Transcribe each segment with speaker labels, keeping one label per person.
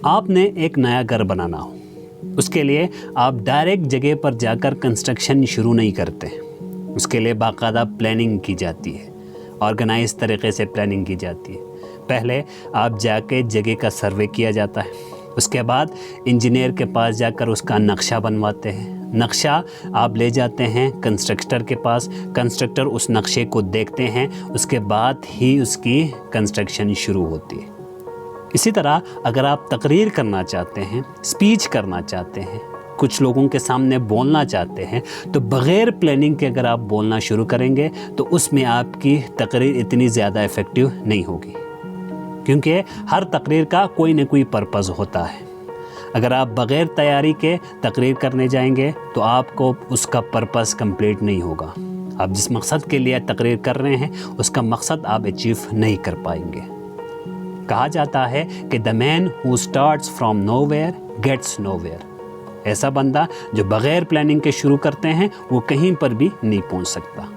Speaker 1: आपने एक नया घर बनाना हो, उसके लिए आप डायरेक्ट जगह पर जाकर कंस्ट्रक्शन शुरू नहीं करते। उसके लिए बाकायदा प्लानिंग की जाती है, ऑर्गेनाइज तरीके से प्लानिंग की जाती है। पहले आप जाके जगह का सर्वे किया जाता है, उसके बाद इंजीनियर के पास जाकर उसका नक्शा बनवाते हैं। नक्शा आप ले जाते हैं कंस्ट्रक्टर के पास, कंस्ट्रक्टर उस नक्शे को देखते हैं, उसके बाद ही उसकी कंस्ट्रक्शन शुरू होती है। इसी तरह अगर आप तकरीर करना चाहते हैं, स्पीच करना चाहते हैं, कुछ लोगों के सामने बोलना चाहते हैं, तो बग़ैर प्लानिंग के अगर आप बोलना शुरू करेंगे तो उसमें आपकी तकरीर इतनी ज़्यादा इफ़ेक्टिव नहीं होगी, क्योंकि हर तकरीर का कोई न कोई पर्पज़ होता है। अगर आप बग़ैर तैयारी के तकरीर करने जाएंगे तो आपको उसका पर्पज़ कंप्लीट नहीं होगा। आप जिस मकसद के लिए तकरीर कर रहे हैं उसका मकसद आप अचीव नहीं कर पाएंगे। कहा जाता है कि the man who starts from nowhere gets nowhere. ऐसा बंदा जो बग़ैर प्लानिंग के शुरू करते हैं वो कहीं पर भी नहीं पहुंच सकता।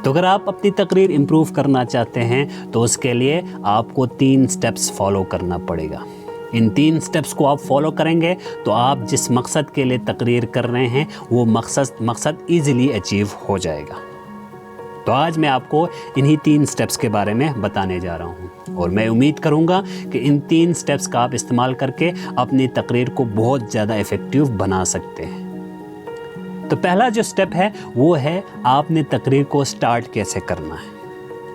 Speaker 1: तो अगर आप अपनी तकरीर इम्प्रूव करना चाहते हैं तो उसके लिए आपको 3 स्टेप्स फॉलो करना पड़ेगा। इन 3 स्टेप्स को आप फॉलो करेंगे तो आप जिस मकसद के लिए तकरीर कर रहे हैं वो मकसद ईज़िली अचीव हो जाएगा। तो आज मैं आपको इन्हीं 3 स्टेप्स के बारे में बताने जा रहा हूँ और मैं उम्मीद करूँगा कि इन 3 स्टेप्स का आप इस्तेमाल करके अपनी तकरीर को बहुत ज़्यादा इफ़ेक्टिव बना सकते हैं। तो पहला जो स्टेप है वो है आपने तकरीर को स्टार्ट कैसे करना है।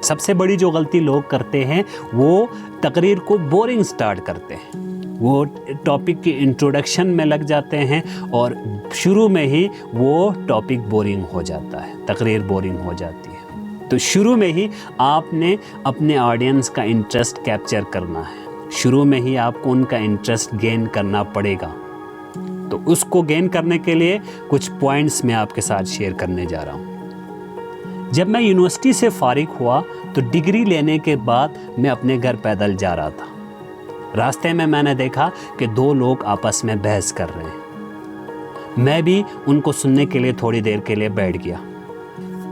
Speaker 1: सबसे बड़ी जो गलती लोग करते हैं वो तकरीर को बोरिंग स्टार्ट करते हैं। वो टॉपिक की इंट्रोडक्शन में लग जाते हैं और शुरू में ही वो टॉपिक बोरिंग हो जाता है, तकरीर बोरिंग हो जाती है। तो शुरू में ही आपने अपने ऑडियंस का इंटरेस्ट कैप्चर करना है, शुरू में ही आपको उनका इंटरेस्ट गेन करना पड़ेगा। तो उसको गेन करने के लिए कुछ पॉइंट्स मैं आपके साथ शेयर करने जा रहा हूँ। जब मैं यूनिवर्सिटी से फारिग हुआ तो डिग्री लेने के बाद मैं अपने घर पैदल जा रहा था। रास्ते में मैंने देखा कि 2 लोग आपस में बहस कर रहे हैं। मैं भी उनको सुनने के लिए थोड़ी देर के लिए बैठ गया।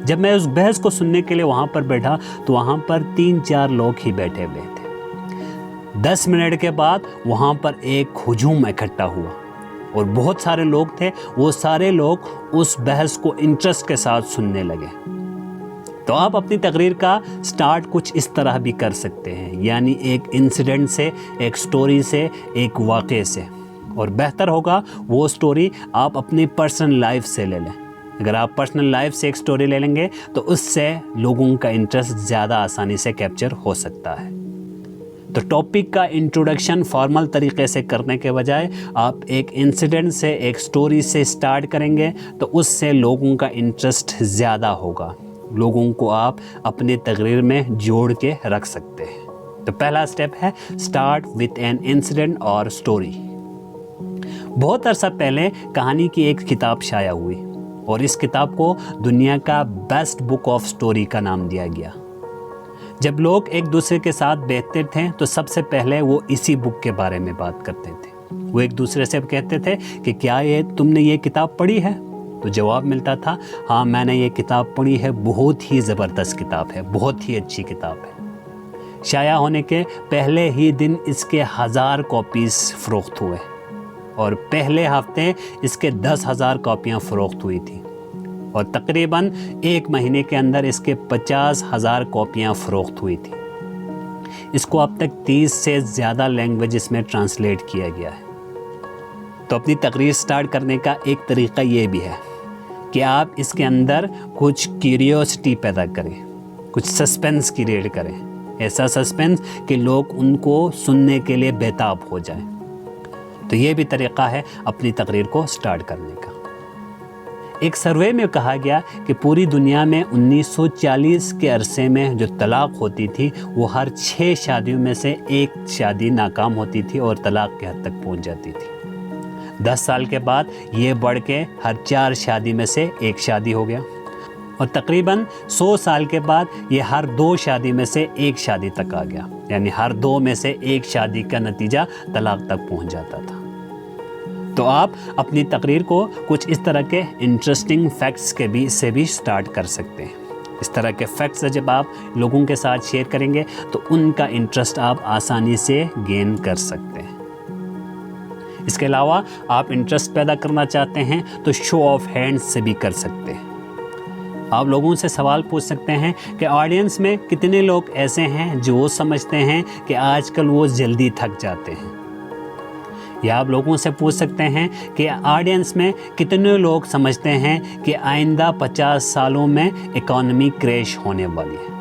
Speaker 1: जब मैं उस बहस को सुनने के लिए वहाँ पर बैठा तो वहाँ पर 3-4 लोग ही बैठे हुए थे। 10 मिनट के बाद वहाँ पर एक हुजूम इकट्ठा हुआ और बहुत सारे लोग थे। वो सारे लोग उस बहस को इंटरेस्ट के साथ सुनने लगे। तो आप अपनी तकरीर का स्टार्ट कुछ इस तरह भी कर सकते हैं, यानी एक इंसिडेंट से, एक स्टोरी से, एक वाक़े से। और बेहतर होगा वो स्टोरी आप अपनी पर्सनल लाइफ से ले लें। अगर आप पर्सनल लाइफ से एक स्टोरी ले लेंगे तो उससे लोगों का इंटरेस्ट ज़्यादा आसानी से कैप्चर हो सकता है। तो टॉपिक का इंट्रोडक्शन फॉर्मल तरीके से करने के बजाय आप एक इंसिडेंट से, एक स्टोरी से स्टार्ट करेंगे तो उससे लोगों का इंटरेस्ट ज़्यादा होगा। लोगों को आप अपने तकरीर में जोड़ के रख सकते हैं। तो पहला स्टेप है स्टार्ट विथ एन इंसिडेंट और स्टोरी। बहुत अरसा पहले कहानी की एक किताब शाया हुई और इस किताब को दुनिया का बेस्ट बुक ऑफ स्टोरी का नाम दिया गया। जब लोग एक दूसरे के साथ बैठते थे तो सबसे पहले वो इसी बुक के बारे में बात करते थे। वो एक दूसरे से कहते थे कि क्या तुमने ये किताब पढ़ी है? तो जवाब मिलता था, हाँ मैंने ये किताब पढ़ी है, बहुत ही ज़बरदस्त किताब है, बहुत ही अच्छी किताब है। शाया होने के पहले ही दिन इसके 1000 कॉपीज़ फ़रोख्त हुए और पहले हफ्ते इसके 10,000 कॉपियाँ फ़रोख्त हुई थी और तकरीबन 1 महीने के अंदर इसके 50,000 कॉपियाँ फ़रोख्त हुई थी। इसको अब तक 30 से ज़्यादा लैंग्वेजेस में ट्रांसलेट किया गया है। तो अपनी तकरीर स्टार्ट करने का एक तरीका ये भी है कि आप इसके अंदर कुछ क्यूरियोसिटी पैदा करें, कुछ सस्पेंस क्रिएट करें, ऐसा सस्पेंस कि लोग उनको सुनने के लिए बेताब हो जाएं। तो ये भी तरीका है अपनी तकरीर को स्टार्ट करने का। एक सर्वे में कहा गया कि पूरी दुनिया में 1940 के अरसे में जो तलाक होती थी वो हर 6 शादियों में से 1 शादी नाकाम होती थी और तलाक के हद तक पहुंच जाती थी। 10 साल के बाद ये बढ़ के हर 4 शादी में से 1 शादी हो गया और तकरीबन 100 साल के बाद ये हर 2 शादी में से 1 शादी तक आ गया, यानी हर 2 में से 1 शादी का नतीजा तलाक तक पहुंच जाता था। तो आप अपनी तकरीर को कुछ इस तरह के इंटरेस्टिंग फैक्ट्स से भी स्टार्ट कर सकते हैं। इस तरह के फैक्ट्स जब आप लोगों के साथ शेयर करेंगे तो उनका इंटरेस्ट आप आसानी से गेन कर सकते हैं। اس کے علاوہ آپ انٹرسٹ پیدا کرنا چاہتے ہیں تو شو آف ہینڈز سے بھی کر سکتے ہیں. آپ لوگوں سے سوال پوچھ سکتے ہیں کہ آڈینس میں کتنے لوگ ایسے ہیں جو وہ سمجھتے ہیں کہ آج کل وہ جلدی تھک جاتے ہیں. یا آپ لوگوں سے پوچھ سکتے ہیں کہ آڈینس میں کتنے لوگ سمجھتے ہیں کہ آئندہ 50 سالوں میں اکانومی کریش ہونے والی ہے.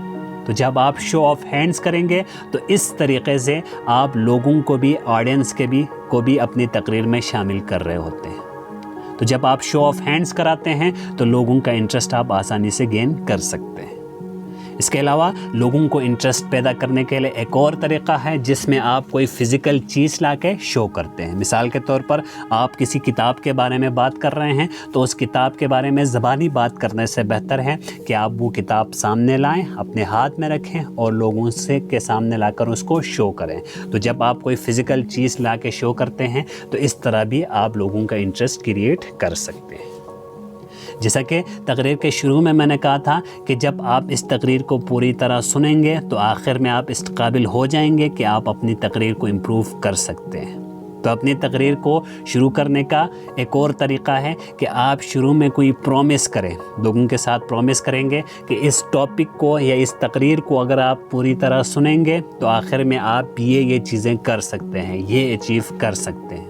Speaker 1: تو جب آپ شو آف ہینڈز کریں گے تو اس طریقے سے آپ لوگوں کو بھی، آڈینس کو بھی اپنی تقریر میں شامل کر رہے ہوتے ہیں. تو جب آپ شو آف ہینڈز کراتے ہیں تو لوگوں کا انٹرسٹ آپ آسانی سے گین کر سکتے ہیں. اس کے علاوہ لوگوں کو انٹرسٹ پیدا کرنے کے لیے ایک اور طریقہ ہے جس میں آپ کوئی فزیکل چیز لا کے شو کرتے ہیں. مثال کے طور پر آپ کسی کتاب کے بارے میں بات کر رہے ہیں تو اس کتاب کے بارے میں زبانی بات کرنے سے بہتر ہے کہ آپ وہ کتاب سامنے لائیں، اپنے ہاتھ میں رکھیں اور لوگوں کے سامنے لا کر اس کو شو کریں. تو جب آپ کوئی فزیکل چیز لا کے شو کرتے ہیں تو اس طرح بھی آپ لوگوں کا انٹرسٹ کریٹ کر سکتے ہیں. جیسا کہ تقریر کے شروع میں نے کہا تھا کہ جب آپ اس تقریر کو پوری طرح سنیں گے تو آخر میں آپ اس قابل ہو جائیں گے کہ آپ اپنی تقریر کو امپروو کر سکتے ہیں. تو اپنی تقریر کو شروع کرنے کا ایک اور طریقہ ہے کہ آپ شروع میں کوئی پرومس کریں، لوگوں کے ساتھ پرومس کریں گے کہ اس ٹاپک کو یا اس تقریر کو اگر آپ پوری طرح سنیں گے تو آخر میں آپ یہ چیزیں کر سکتے ہیں، یہ اچیو کر سکتے ہیں.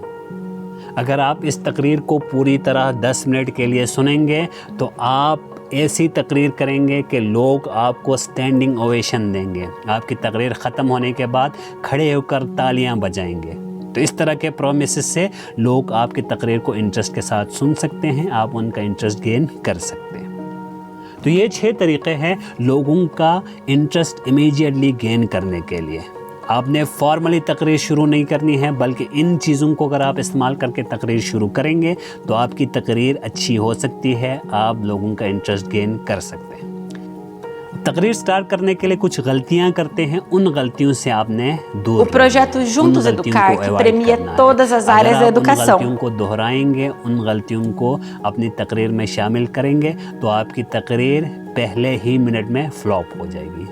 Speaker 1: اگر آپ اس تقریر کو پوری طرح 10 منٹ کے لیے سنیں گے تو آپ ایسی تقریر کریں گے کہ لوگ آپ کو اسٹینڈنگ اویشن دیں گے. آپ کی تقریر ختم ہونے کے بعد کھڑے ہو کر تالیاں بجائیں گے. تو اس طرح کے پرومسز سے لوگ آپ کی تقریر کو انٹرسٹ کے ساتھ سن سکتے ہیں، آپ ان کا انٹرسٹ گین کر سکتے ہیں. تو یہ 6 طریقے ہیں لوگوں کا انٹرسٹ امیجیٹلی گین کرنے کے لیے. آپ نے فارملی تقریر شروع نہیں کرنی ہے، بلکہ ان چیزوں کو اگر آپ استعمال کر کے تقریر شروع کریں گے تو آپ کی تقریر اچھی ہو سکتی ہے، آپ لوگوں کا انٹرسٹ گین کر سکتے ہیں. تقریر سٹارٹ کرنے کے لیے کچھ غلطیاں کرتے ہیں، ان غلطیوں سے آپ نے دور
Speaker 2: O projeto Juntos Educar, que premia todas as áreas da
Speaker 1: ان
Speaker 2: educação.
Speaker 1: غلطیوں کو دہرائیں گے، ان غلطیوں کو اپنی تقریر میں شامل کریں گے تو آپ کی تقریر پہلے ہی منٹ میں فلاپ ہو جائے گی.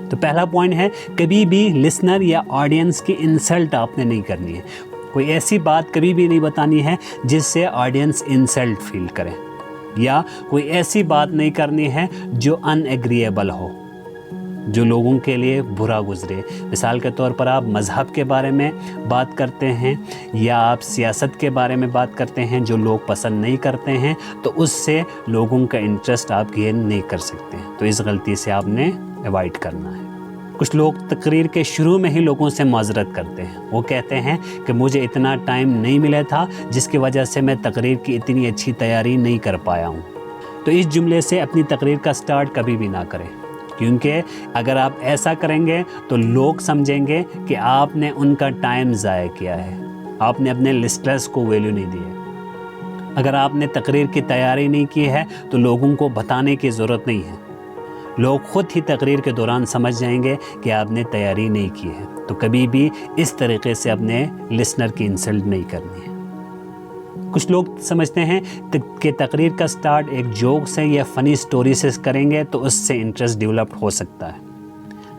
Speaker 1: تو پہلا پوائنٹ ہے، کبھی بھی لسنر یا آڈینس کی انسلٹ آپ نے نہیں کرنی ہے. کوئی ایسی بات کبھی بھی نہیں بتانی ہے جس سے آڈینس انسلٹ فیل کرے، یا کوئی ایسی بات نہیں کرنی ہے جو ان ایگریبل ہو، جو لوگوں کے لیے برا گزرے. مثال کے طور پر آپ مذہب کے بارے میں بات کرتے ہیں یا آپ سیاست کے بارے میں بات کرتے ہیں جو لوگ پسند نہیں کرتے ہیں، تو اس سے لوگوں کا انٹرسٹ آپ گین نہیں کر سکتے. تو اس غلطی سے آپ نے ایوائڈ کرنا ہے. کچھ لوگ تقریر کے شروع میں ہی لوگوں سے معذرت کرتے ہیں. وہ کہتے ہیں کہ مجھے اتنا ٹائم نہیں ملا تھا جس کی وجہ سے میں تقریر کی اتنی اچھی تیاری نہیں کر پایا ہوں. تو اس جملے سے اپنی تقریر کا سٹارٹ کبھی بھی نہ کریں، کیونکہ اگر آپ ایسا کریں گے تو لوگ سمجھیں گے کہ آپ نے ان کا ٹائم ضائع کیا ہے، آپ نے اپنے لسنرز کو ویلیو نہیں دی ہے. اگر آپ نے تقریر کی تیاری نہیں کی ہے تو لوگوں کو بتانے کی ضرورت نہیں ہے، لوگ خود ہی تقریر کے دوران سمجھ جائیں گے کہ آپ نے تیاری نہیں کی ہے. تو کبھی بھی اس طریقے سے اپنے لسنر کی انسلٹ نہیں کرنی ہے. کچھ لوگ سمجھتے ہیں کہ تقریر کا سٹارٹ ایک جوک سے یا فنی سٹوری سے کریں گے تو اس سے انٹرسٹ ڈیولپ ہو سکتا ہے،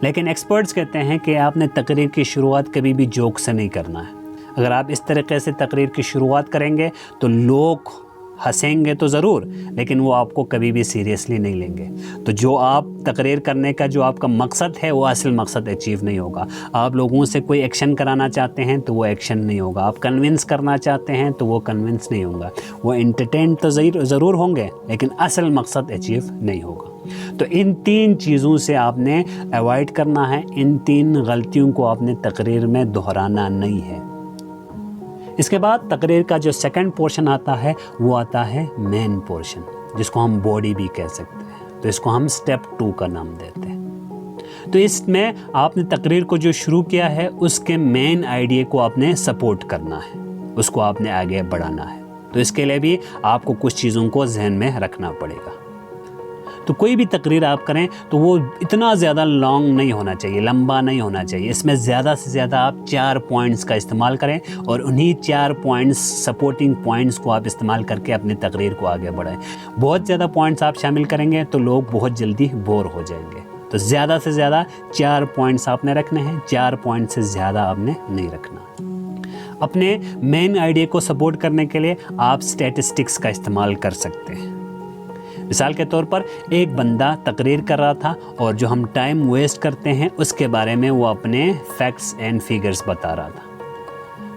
Speaker 1: لیکن ایکسپرٹس کہتے ہیں کہ آپ نے تقریر کی شروعات کبھی بھی جوک سے نہیں کرنا ہے. اگر آپ اس طریقے سے تقریر کی شروعات کریں گے تو لوگ ہنسیں گے تو ضرور، لیکن وہ آپ کو کبھی بھی سیریسلی نہیں لیں گے. تو جو آپ تقریر کرنے کا جو آپ کا مقصد ہے وہ اصل مقصد اچیو نہیں ہوگا. آپ لوگوں سے کوئی ایکشن کرانا چاہتے ہیں تو وہ ایکشن نہیں ہوگا، آپ کنونس کرنا چاہتے ہیں تو وہ کنونس نہیں ہوگا. وہ انٹرٹین تو ضرور ہوں گے لیکن اصل مقصد اچیو نہیں ہوگا. تو ان 3 چیزوں سے آپ نے ایوائڈ کرنا ہے، ان 3 غلطیوں کو آپ نے تقریر میں دہرانا نہیں ہے. اس کے بعد تقریر کا جو سیکنڈ پورشن آتا ہے وہ آتا ہے مین پورشن، جس کو ہم باڈی بھی کہہ سکتے ہیں. تو اس کو ہم سٹیپ 2 کا نام دیتے ہیں. تو اس میں آپ نے تقریر کو جو شروع کیا ہے اس کے مین آئیڈیا کو آپ نے سپورٹ کرنا ہے، اس کو آپ نے آگے بڑھانا ہے. تو اس کے لیے بھی آپ کو کچھ چیزوں کو ذہن میں رکھنا پڑے گا. تو کوئی بھی تقریر آپ کریں تو وہ اتنا زیادہ لانگ نہیں ہونا چاہیے، لمبا نہیں ہونا چاہیے. اس میں زیادہ سے زیادہ آپ 4 پوائنٹس کا استعمال کریں اور انہی 4 پوائنٹس، سپورٹنگ پوائنٹس کو آپ استعمال کر کے اپنی تقریر کو آگے بڑھائیں. بہت زیادہ پوائنٹس آپ شامل کریں گے تو لوگ بہت جلدی بور ہو جائیں گے. تو زیادہ سے زیادہ 4 پوائنٹس آپ نے رکھنے ہیں، 4 پوائنٹ سے زیادہ آپ نے نہیں رکھنا. अपने मेन आइडिया को सपोर्ट करने के लिए आप स्टैटिस्टिक्स का इस्तेमाल कर सकते हैं। मिसाल के तौर पर एक बंदा तकरीर कर रहा था और जो हम टाइम वेस्ट करते हैं उसके बारे में वो अपने फैक्ट्स एंड फिगर्स बता रहा था।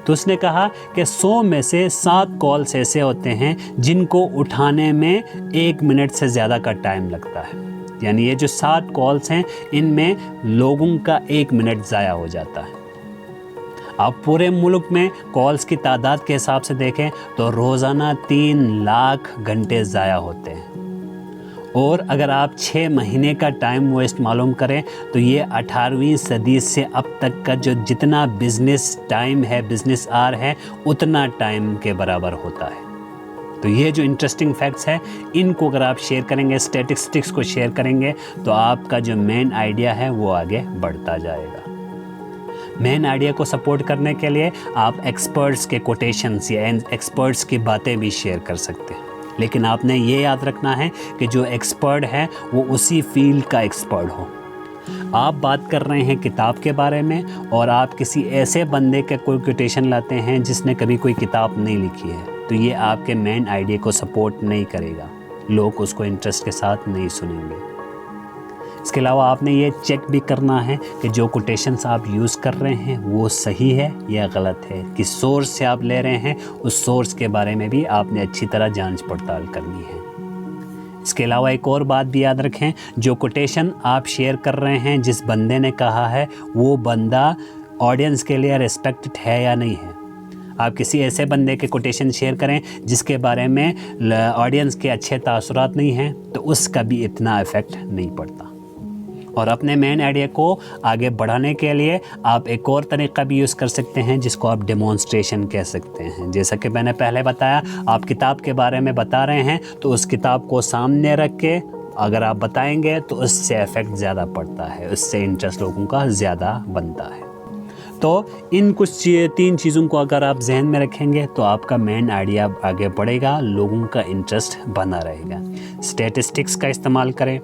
Speaker 1: तो उसने कहा कि 100 में से 7 कॉल्स ऐसे होते हैं जिनको उठाने में 1 मिनट से ज़्यादा का टाइम लगता है। यानी ये जो 7 कॉल्स हैं इनमें लोगों का 1 मिनट ज़ाया हो जाता है। आप पूरे मुल्क में कॉल्स की तादाद के हिसाब से देखें तो रोज़ाना 3 लाख घंटे ज़ाया होते हैं। और अगर आप 6 महीने का टाइम वेस्ट मालूम करें तो ये 18वीं सदी से अब तक का जो जितना बिज़नेस टाइम है, बिज़नेस आवर है, उतना टाइम के बराबर होता है। तो ये जो इंटरेस्टिंग फैक्ट्स हैं इनको अगर आप शेयर करेंगे, स्टैटिस्टिक्स को शेयर करेंगे तो आपका जो मेन आइडिया है वो आगे बढ़ता जाएगा। मेन आइडिया को सपोर्ट करने के लिए आप एक्सपर्ट्स के कोटेशंस या एक्सपर्ट्स की बातें भी शेयर कर सकते हैं, लेकिन आपने ये याद रखना है कि जो एक्सपर्ट है वो उसी फील्ड का एक्सपर्ट हो। आप बात कर रहे हैं किताब के बारे में और आप किसी ऐसे बंदे के कोई कोटेशन लाते हैं जिसने कभी कोई किताब नहीं लिखी है, तो ये आपके मेन आइडिया को सपोर्ट नहीं करेगा, लोग उसको इंटरेस्ट के साथ नहीं सुनेंगे। इसके अलावा आपने ये चेक भी करना है कि जो कोटेशंस आप यूज़ कर रहे हैं वो सही है या गलत है, किस सोर्स से आप ले रहे हैं उस सोर्स के बारे में भी आपने अच्छी तरह जांच पड़ताल करनी है। इसके अलावा एक और बात भी याद रखें, जो कोटेशन आप शेयर कर रहे हैं, जिस बंदे ने कहा है वो बंदा ऑडियंस के लिए रिस्पेक्टेड है या नहीं है। आप किसी ऐसे बंदे के कोटेशन शेयर करें जिसके बारे में ऑडियंस के अच्छे तासुरात नहीं हैं तो उसका भी इतना इफ़ेक्ट नहीं पड़ता। और अपने मेन आइडिया को आगे बढ़ाने के लिए आप एक और तरीक़ा भी यूज़ कर सकते हैं जिसको आप डेमोन्स्ट्रेशन कह सकते हैं। जैसा कि मैंने पहले बताया, आप किताब के बारे में बता रहे हैं तो उस किताब को सामने रख के अगर आप बताएंगे तो उससे इफ़ेक्ट ज़्यादा पड़ता है, उससे इंटरेस्ट लोगों का ज़्यादा बनता है। तो इन कुछ 3 चीज़ों को अगर आप जहन में रखेंगे तो आपका मेन आइडिया आगे बढ़ेगा, लोगों का इंटरेस्ट बना रहेगा। स्टैटिस्टिक्स का इस्तेमाल करें,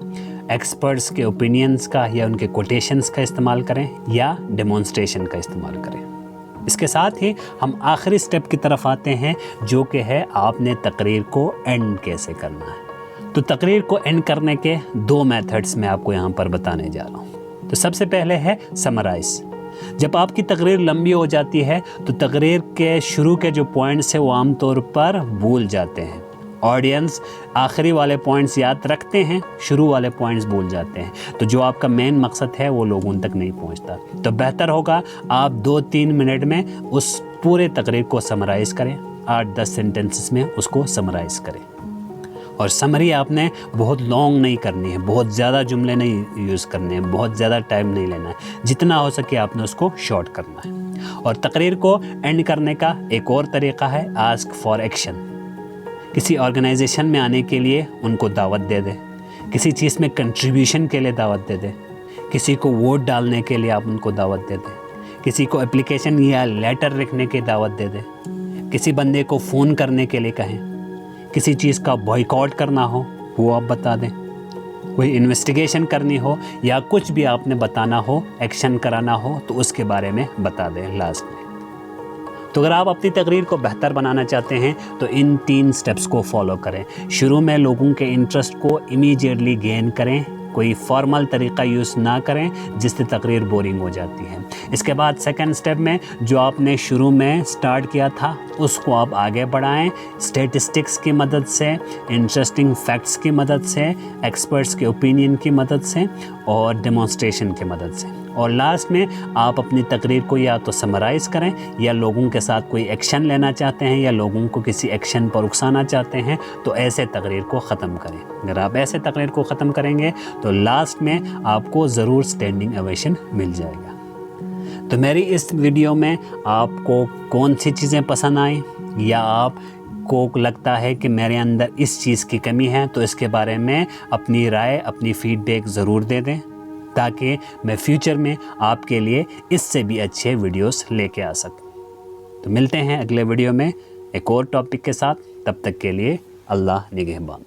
Speaker 1: एक्सपर्ट्स के ओपिनियंस का या उनके कोटेशंस का इस्तेमाल करें या डेमोन्स्ट्रेशन का इस्तेमाल करें। इसके साथ ही हम आखिरी स्टेप की तरफ आते हैं जो कि है आपने तकरीर को एंड कैसे करना है। तो तकरीर को एंड करने के 2 मेथड्स मैं आपको यहाँ पर बताने जा रहा हूँ। तो सबसे पहले है समराइज़। जब आपकी तकरीर लंबी हो जाती है तो तकरीर के शुरू के जो पॉइंट्स हैं वो आम तौर पर भूल जाते हैं। ऑडियंस आखिरी वाले पॉइंट्स याद रखते हैं, शुरू वाले पॉइंट्स भूल जाते हैं, तो जो आपका मेन मकसद है वो लोगों तक नहीं पहुंचता। तो बेहतर होगा आप 2-3 मिनट में उस पूरे तकरीर को समराइज़ करें, 8-10 सेंटेंसेस में उसको समराइज़ करें। और समरी आपने बहुत लॉन्ग नहीं करनी है, बहुत ज़्यादा जुमले नहीं यूज़ करने हैं, बहुत ज़्यादा टाइम नहीं लेना है, जितना हो सके आपने उसको शॉर्ट करना है। और तकरीर को एंड करने का एक और तरीक़ा है आस्क फॉर एक्शन। किसी ऑर्गेनाइजेशन में आने के लिए उनको दावत दे दें, किसी चीज़ में कंट्रीब्यूशन के लिए दावत दे दें, किसी को वोट डालने के लिए आप उनको दावत दे दें, किसी को एप्लीकेशन या लेटर लिखने की दावत दे दें, किसी बंदे को फ़ोन करने के लिए कहें, किसी चीज़ का बॉयकॉट करना हो वो आप बता दें, कोई इन्वेस्टिगेशन करनी हो या कुछ भी आपने बताना हो, एक्शन कराना हो तो उसके बारे में बता दें लास्ट में। तो अगर आप अपनी तकरीर को बेहतर बनाना चाहते हैं तो इन 3 स्टेप्स को फॉलो करें। शुरू में लोगों के इंटरेस्ट को इमीडिएटली गेन करें, कोई फॉर्मल तरीक़ा यूज़ ना करें जिससे तकरीर बोरिंग हो जाती है। इसके बाद सेकंड स्टेप में जो आपने शुरू में स्टार्ट किया था उसको आप आगे बढ़ाएं, स्टैटिस्टिक्स की मदद से, इंटरेस्टिंग फैक्ट्स की मदद से, एक्सपर्ट्स के ओपिनियन की मदद से और डेमोन्स्ट्रेशन की मदद से। और लास्ट में आप अपनी तकरीर को या तो समराइज़ करें या लोगों के साथ कोई एक्शन लेना चाहते हैं या लोगों को किसी एक्शन पर उकसाना चाहते हैं तो ऐसे तकरीर को ख़त्म करें। अगर आप ऐसे तकरीर को ख़त्म करेंगे तो लास्ट में आपको ज़रूर स्टैंडिंग ओवेशन मिल जाएगा। तो मेरी इस वीडियो में आपको कौन सी चीज़ें पसंद आई या आपको लगता है कि मेरे अंदर इस चीज़ की कमी है, तो इसके बारे में अपनी राय, अपनी फीडबैक ज़रूर दे दें ताकि मैं फ्यूचर में आपके लिए इससे भी अच्छे वीडियोस लेके आ सकूं। तो मिलते हैं अगले वीडियो में एक और टॉपिक के साथ, तब तक के लिए अल्लाह निगहबान।